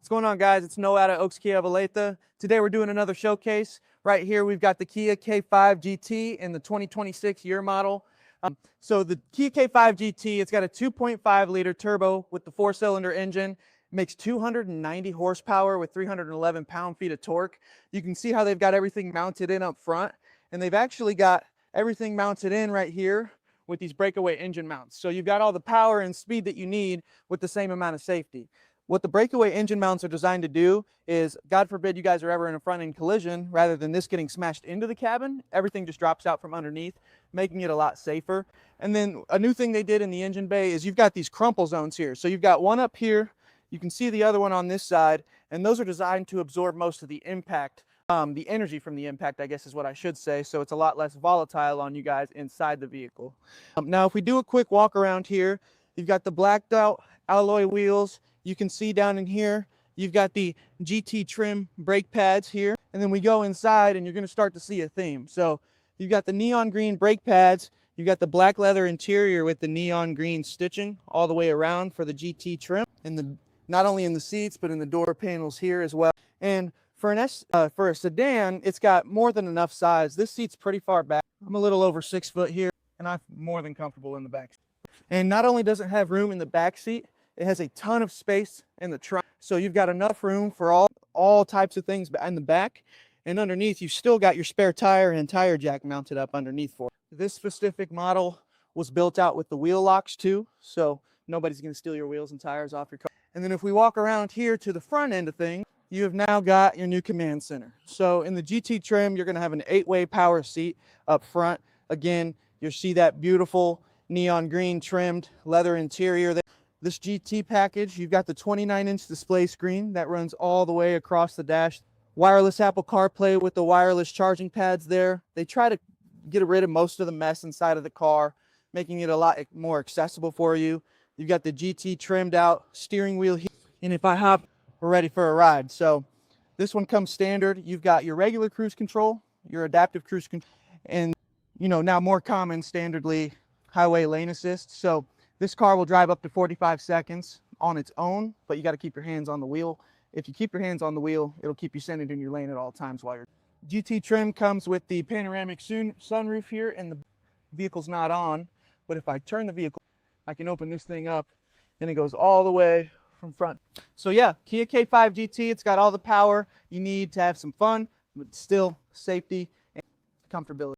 What's going on, guys? It's Noah out of Oaks Kia of Olathe. Today we're doing another showcase. Right here we've got the Kia K5 GT in the 2026 year model. So the Kia K5 GT, it's got a 2.5 liter turbo with the 4-cylinder engine. It makes 290 horsepower with 311 pound-feet of torque. You can see how they've got everything mounted in up front, and they've actually got everything mounted in right here with these breakaway engine mounts. So you've got all the power and speed that you need with the same amount of safety. What the breakaway engine mounts are designed to do is, God forbid you guys are ever in a front-end collision, rather than this getting smashed into the cabin, everything just drops out from underneath, making it a lot safer. And then a new thing they did in the engine bay is you've got these crumple zones here. So you've got one up here, you can see the other one on this side, and those are designed to absorb most of the impact, the energy from the impact, I guess is what I should say, so it's a lot less volatile on you guys inside the vehicle. Now if we do a quick walk around here, you've got the blacked out alloy wheels. You can see down in here, you've got the GT trim brake pads here. And then we go inside and you're gonna start to see a theme. So you've got the neon green brake pads, you've got the black leather interior with the neon green stitching all the way around for the GT trim. And not only in the seats, but in the door panels here as well. And for a sedan, it's got more than enough size. This seat's pretty far back. I'm a little over 6 foot here, and I'm more than comfortable in the back. And not only does it have room in the back seat, it has a ton of space in the trunk. So you've got enough room for all types of things in the back. And underneath, you've still got your spare tire and tire jack mounted up underneath for it. This specific model was built out with the wheel locks too, so nobody's gonna steal your wheels and tires off your car. And then if we walk around here to the front end of things, you have now got your new command center. So in the GT trim, you're gonna have an 8-way power seat up front. Again, you'll see that beautiful neon green trimmed leather interior there. This GT package, you've got the 29-inch display screen that runs all the way across the dash. Wireless Apple CarPlay with the wireless charging pads there. They try to get rid of most of the mess inside of the car, making it a lot more accessible for you. You've got the GT trimmed out steering wheel here. And if I hop, we're ready for a ride. So this one comes standard. You've got your regular cruise control, your adaptive cruise control, and now more common standardly highway lane assist. So this car will drive up to 45 seconds on its own, but you got to keep your hands on the wheel. If you keep your hands on the wheel, it'll keep you centered in your lane at all times while you're. GT trim comes with the panoramic sunroof here, and the vehicle's not on, but if I turn the vehicle, I can open this thing up and it goes all the way from front. So yeah, Kia K5 GT, it's got all the power you need to have some fun, but still safety and comfortability.